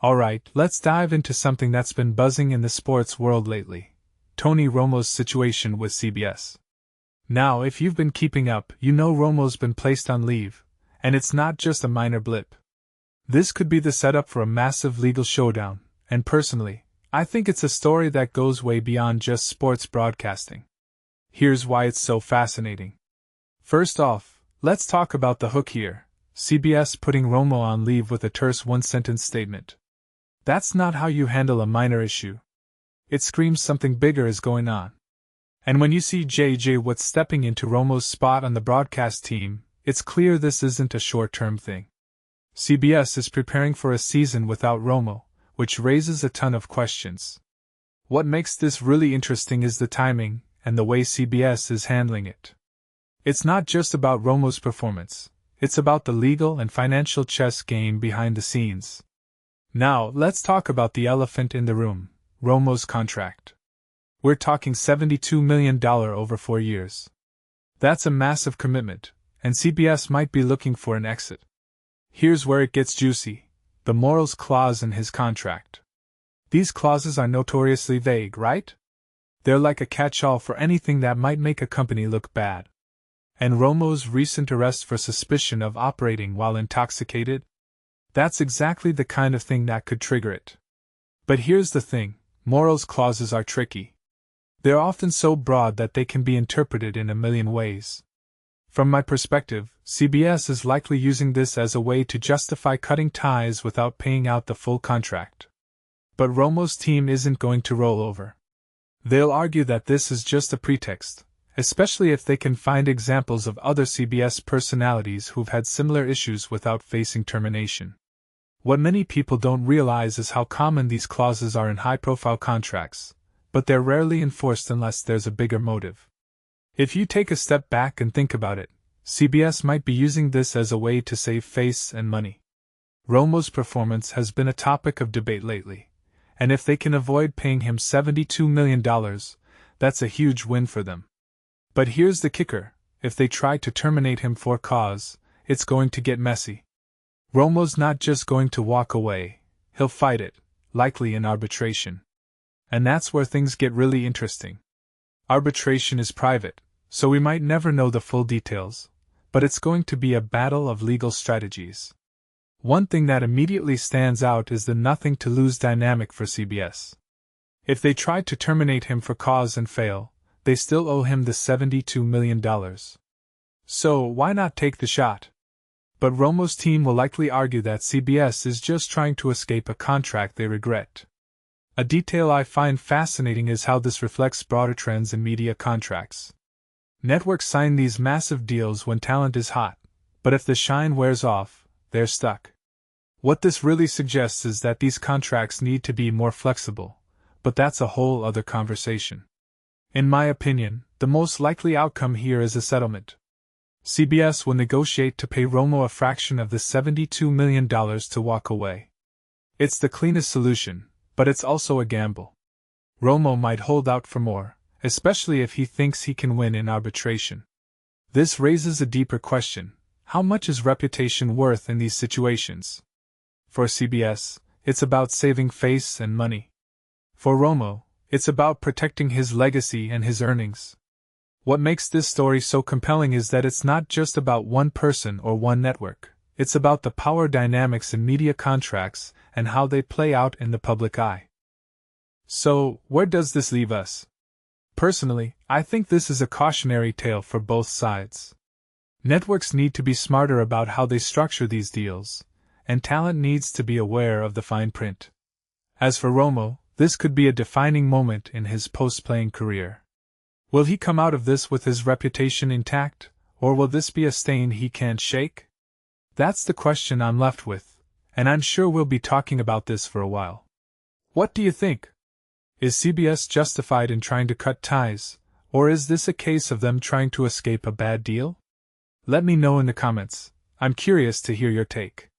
Alright, let's dive into something that's been buzzing in the sports world lately: Tony Romo's situation with CBS. Now, if you've been keeping up, you know Romo's been placed on leave, and it's not just a minor blip. This could be the setup for a massive legal showdown, and personally, I think it's a story that goes way beyond just sports broadcasting. Here's why it's so fascinating. First off, let's talk about the hook here: CBS putting Romo on leave with a terse one-sentence statement. That's not how you handle a minor issue. It screams something bigger is going on. And when you see J.J. Watt stepping into Romo's spot on the broadcast team, it's clear this isn't a short-term thing. CBS is preparing for a season without Romo, which raises a ton of questions. What makes this really interesting is the timing and the way CBS is handling it. It's not just about Romo's performance, it's about the legal and financial chess game behind the scenes. Now, let's talk about the elephant in the room: Romo's contract. We're talking $72 million over 4 years. That's a massive commitment, and CBS might be looking for an exit. Here's where it gets juicy: the morals clause in his contract. These clauses are notoriously vague, right? They're like a catch-all for anything that might make a company look bad. And Romo's recent arrest for suspicion of operating while intoxicated? That's exactly the kind of thing that could trigger it. But here's the thing: morals clauses are tricky. They're often so broad that they can be interpreted in a million ways. From my perspective, CBS is likely using this as a way to justify cutting ties without paying out the full contract. But Romo's team isn't going to roll over. They'll argue that this is just a pretext, especially if they can find examples of other CBS personalities who've had similar issues without facing termination. What many people don't realize is how common these clauses are in high-profile contracts, but they're rarely enforced unless there's a bigger motive. If you take a step back and think about it, CBS might be using this as a way to save face and money. Romo's performance has been a topic of debate lately, and if they can avoid paying him $72 million, that's a huge win for them. But here's the kicker: if they try to terminate him for cause, it's going to get messy. Romo's not just going to walk away, he'll fight it, likely in arbitration. And that's where things get really interesting. Arbitration is private, so we might never know the full details, but it's going to be a battle of legal strategies. One thing that immediately stands out is the nothing-to-lose dynamic for CBS. If they try to terminate him for cause and fail, they still owe him the $72 million. So why not take the shot? But Romo's team will likely argue that CBS is just trying to escape a contract they regret. A detail I find fascinating is how this reflects broader trends in media contracts. Networks sign these massive deals when talent is hot, but if the shine wears off, they're stuck. What this really suggests is that these contracts need to be more flexible, but that's a whole other conversation. In my opinion, the most likely outcome here is a settlement. CBS will negotiate to pay Romo a fraction of the $72 million to walk away. It's the cleanest solution, but it's also a gamble. Romo might hold out for more, especially if he thinks he can win in arbitration. This raises a deeper question: how much is reputation worth in these situations? For CBS, it's about saving face and money. For Romo, it's about protecting his legacy and his earnings. What makes this story so compelling is that it's not just about one person or one network. It's about the power dynamics in media contracts and how they play out in the public eye. So, where does this leave us? Personally, I think this is a cautionary tale for both sides. Networks need to be smarter about how they structure these deals, and talent needs to be aware of the fine print. As for Romo, this could be a defining moment in his post-playing career. Will he come out of this with his reputation intact, or will this be a stain he can't shake? That's the question I'm left with, and I'm sure we'll be talking about this for a while. What do you think? Is CBS justified in trying to cut ties, or is this a case of them trying to escape a bad deal? Let me know in the comments. I'm curious to hear your take.